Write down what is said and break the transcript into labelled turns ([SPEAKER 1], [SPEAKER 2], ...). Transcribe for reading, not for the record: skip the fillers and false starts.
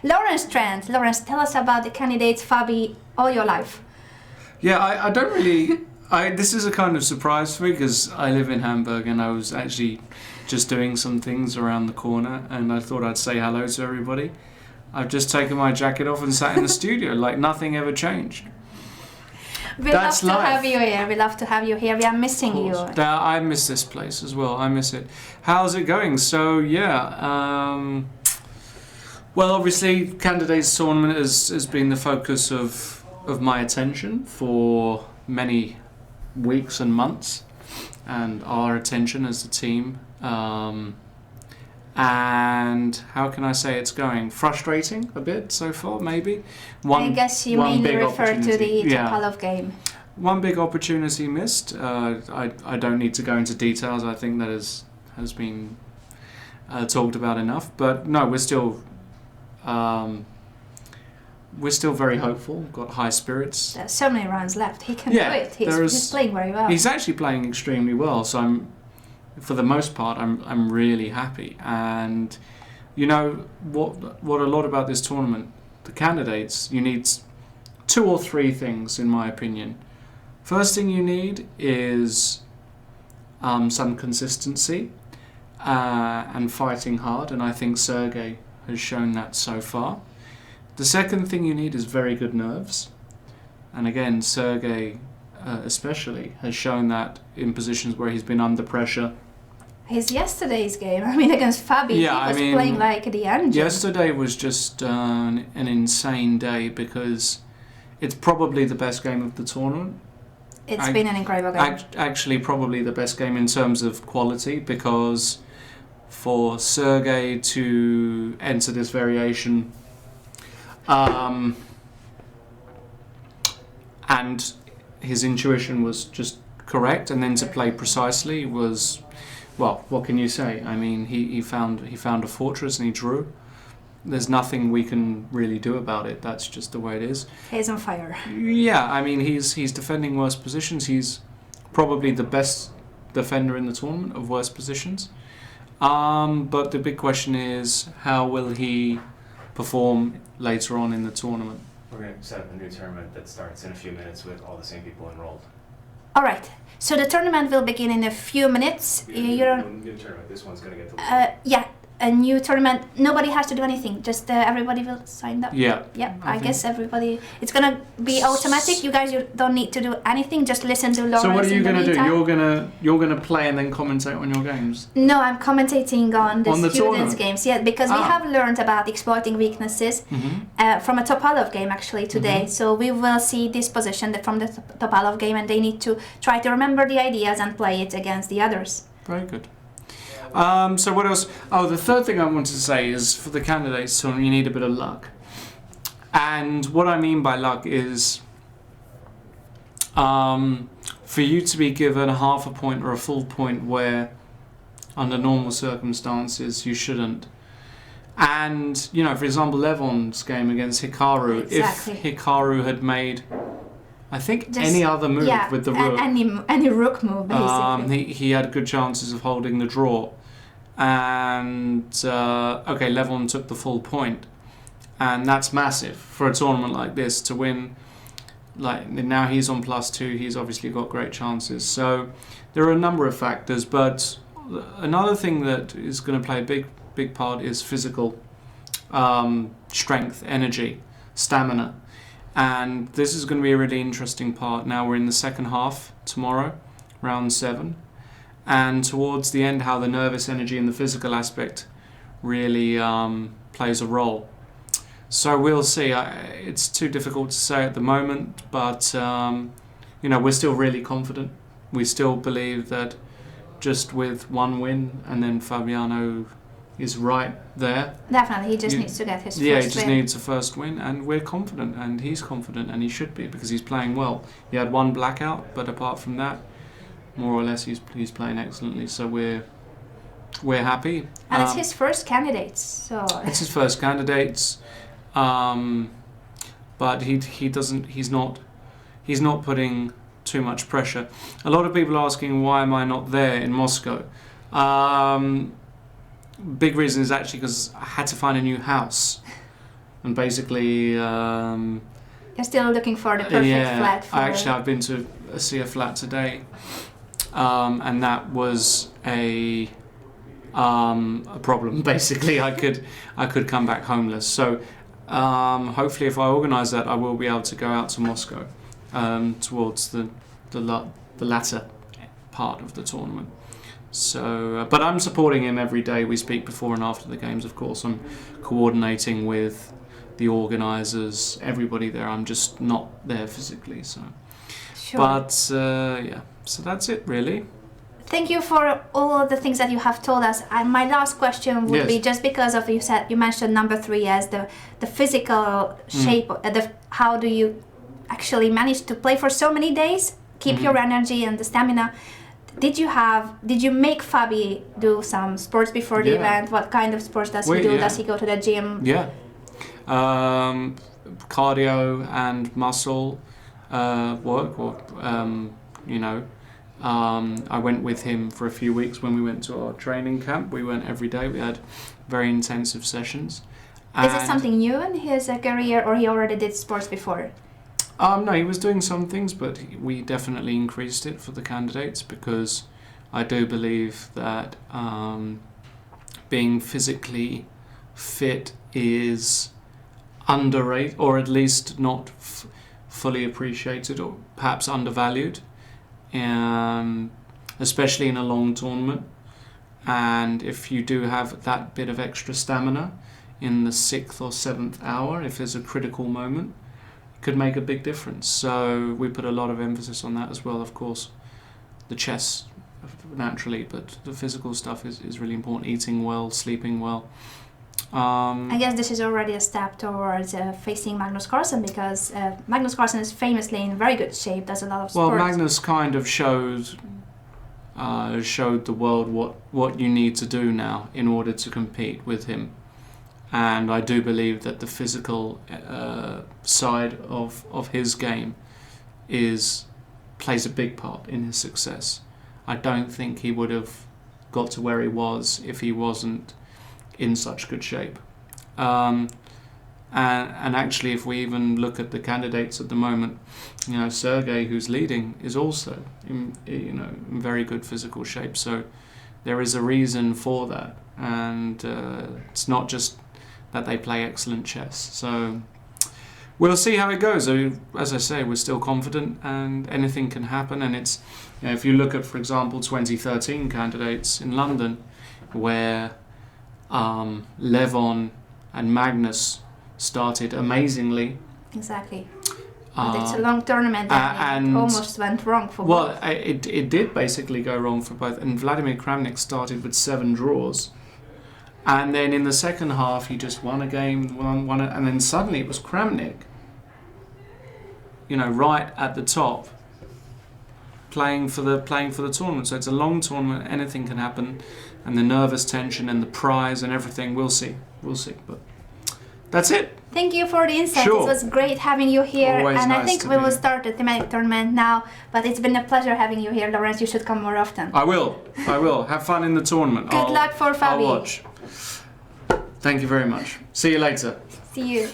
[SPEAKER 1] Lawrence Trent. Lawrence, tell us about the candidates Fabi all your life.
[SPEAKER 2] Yeah, I don't really... this is a kind of surprise for me because I live in Hamburg and I was actually just doing some things around the corner and I thought I'd say hello to everybody. I've just taken my jacket off and sat in the studio like nothing ever changed.
[SPEAKER 1] We love to have you here. We love to have you here. We are missing you.
[SPEAKER 2] I miss this place as well. I miss it. How's it going? So yeah, well, obviously, candidates tournament has been the focus of my attention for many weeks and months, and our attention as a team. And how can I say it's going? Frustrating a bit so far, maybe.
[SPEAKER 1] I guess you mainly refer to the Topalov game.
[SPEAKER 2] One big opportunity missed. I don't need to go into details. I think that has been talked about enough. But no, we're still very hopeful. Got high spirits.
[SPEAKER 1] There's so many rounds left. He can do it. He's playing very well.
[SPEAKER 2] He's actually playing extremely well. So for the most part, I'm really happy. And you know what a lot about this tournament, the candidates, you need 2 or 3 things in my opinion. First thing you need is some consistency and fighting hard, and I think Sergey has shown that so far. The second thing you need is very good nerves, and again Sergey especially has shown that in positions where he's been under pressure.
[SPEAKER 1] His yesterday's game, against Fabi, he was playing like the engine.
[SPEAKER 2] Yesterday was just an insane day because it's probably the best game of the tournament.
[SPEAKER 1] It's been an incredible game.
[SPEAKER 2] Actually, probably the best game in terms of quality, because for Sergey to enter this variation and his intuition was just correct, and then to play precisely was... Well, what can you say? I mean, he found a fortress and he drew. There's nothing we can really do about it. That's just the way it is.
[SPEAKER 1] He's on fire.
[SPEAKER 2] Yeah, I mean, he's defending worse positions. He's probably the best defender in the tournament of worse positions. But the big question is, how will he perform later on in the tournament?
[SPEAKER 3] We're going to set up a new tournament that starts in a few minutes with all the same people enrolled.
[SPEAKER 1] All right. So the tournament will begin in a few minutes.
[SPEAKER 3] New tournament. This one's going to get the
[SPEAKER 1] yeah, a new tournament. Nobody has to do anything. Just everybody will sign up.
[SPEAKER 2] Yeah.
[SPEAKER 1] Yeah. I guess everybody. It's gonna be automatic. You guys, you don't need to do anything. Just listen to Lawrence.
[SPEAKER 2] So what are you
[SPEAKER 1] gonna
[SPEAKER 2] do? You're gonna play and then commentate on your games?
[SPEAKER 1] No, I'm commentating on the students'
[SPEAKER 2] tournament?
[SPEAKER 1] games. Yeah, because we have learned about exploiting weaknesses from a Topalov game actually today. So we will see this position from the Topalov game, and they need to try to remember the ideas and play it against the others.
[SPEAKER 2] Very good. So what else? Oh, the third thing I wanted to say is for the candidates, so you need a bit of luck. And what I mean by luck is for you to be given a half a point or a full point where under normal circumstances you shouldn't. And, you know, for example, Levon's game against Hikaru,
[SPEAKER 1] exactly.
[SPEAKER 2] If Hikaru had made, I think, any other move with the rook.
[SPEAKER 1] Any rook move, basically.
[SPEAKER 2] He had good chances of holding the draw. And, okay, Levon took the full point. And that's massive for a tournament like this to win. Like, now he's on +2, he's obviously got great chances. So there are a number of factors, but another thing that is going to play a big part is physical strength, energy, stamina. And this is going to be a really interesting part. Now we're in the second half tomorrow, round 7. And towards the end, how the nervous energy and the physical aspect really plays a role. So we'll see. It's too difficult to say at the moment, but you know, we're still really confident. We still believe that just with one win, and then Fabiano is right there.
[SPEAKER 1] Definitely, he just needs to get his first win.
[SPEAKER 2] Yeah, he just needs a first win, and we're confident, and he's confident, and he should be, because he's playing well. He had one blackout, but apart from that, more or less, he's playing excellently. So we're happy.
[SPEAKER 1] And it's his first candidates, so
[SPEAKER 2] it's his first candidates, but he's not putting too much pressure. A lot of people are asking, why am I not there in Moscow? Big reason is actually because I had to find a new house and basically.
[SPEAKER 1] You're still looking for the perfect flat.
[SPEAKER 2] I've been to see a flat today, and that was a problem. Basically, I could come back homeless. So hopefully, if I organise that, I will be able to go out to Moscow towards the latter part of the tournament. So, but I'm supporting him every day. We speak before and after the games, of course. I'm coordinating with the organisers, everybody there. I'm just not there physically, so.
[SPEAKER 1] Sure.
[SPEAKER 2] But so that's it, really.
[SPEAKER 1] Thank you for all the things that you have told us. And my last question would be, just because of you mentioned number 3 as the physical shape. How do you actually manage to play for so many days, keep your energy and the stamina? Did you make Fabi do some sports before the event? What kind of sports does he do? Yeah. Does he go to the gym?
[SPEAKER 2] Yeah. Cardio and muscle work, or I went with him for a few weeks when we went to our training camp. We went every day. We had very intensive sessions.
[SPEAKER 1] Is it something new in his career, or he already did sports before?
[SPEAKER 2] No, he was doing some things, but we definitely increased it for the candidates, because I do believe that being physically fit is underrated, or at least not fully appreciated, or perhaps undervalued, especially in a long tournament. And if you do have that bit of extra stamina in the 6th or 7th hour, if there's a critical moment, it could make a big difference. So we put a lot of emphasis on that as well, of course. The chess, naturally, but the physical stuff is really important. Eating well, sleeping well.
[SPEAKER 1] I guess this is already a step towards facing Magnus Carlsen, because Magnus Carlsen is famously in very good shape, does a lot of sports.
[SPEAKER 2] Well, Magnus kind of showed the world what you need to do now in order to compete with him. And I do believe that the physical side of his game plays a big part in his success. I don't think he would have got to where he was if he wasn't in such good shape. And actually, if we even look at the candidates at the moment, Sergei, who's leading, is also in very good physical shape. So there is a reason for that, and it's not just that they play excellent chess. So we'll see how it goes. As I say, we're still confident, and anything can happen. And it's, if you look at, for example, 2013 candidates in London, where Levon and Magnus started amazingly.
[SPEAKER 1] Exactly. But it's a long tournament, and it almost went wrong for both.
[SPEAKER 2] Well, it did basically go wrong for both. And Vladimir Kramnik started with 7 draws. And then in the second half, he just won a game, and then suddenly it was Kramnik, right at the top, playing for the tournament. So it's a long tournament, anything can happen, and the nervous tension and the prize and everything, we'll see. But that's it.
[SPEAKER 1] Thank you for the insights.
[SPEAKER 2] Sure.
[SPEAKER 1] It was great having you here.
[SPEAKER 2] Always
[SPEAKER 1] and
[SPEAKER 2] nice
[SPEAKER 1] I think we will start the thematic tournament now, but it's been a pleasure having you here, Lawrence. You should come more often.
[SPEAKER 2] I will. Have fun in the tournament.
[SPEAKER 1] Good luck for Fabi.
[SPEAKER 2] I'll watch. Thank you very much. See you later.
[SPEAKER 1] See you.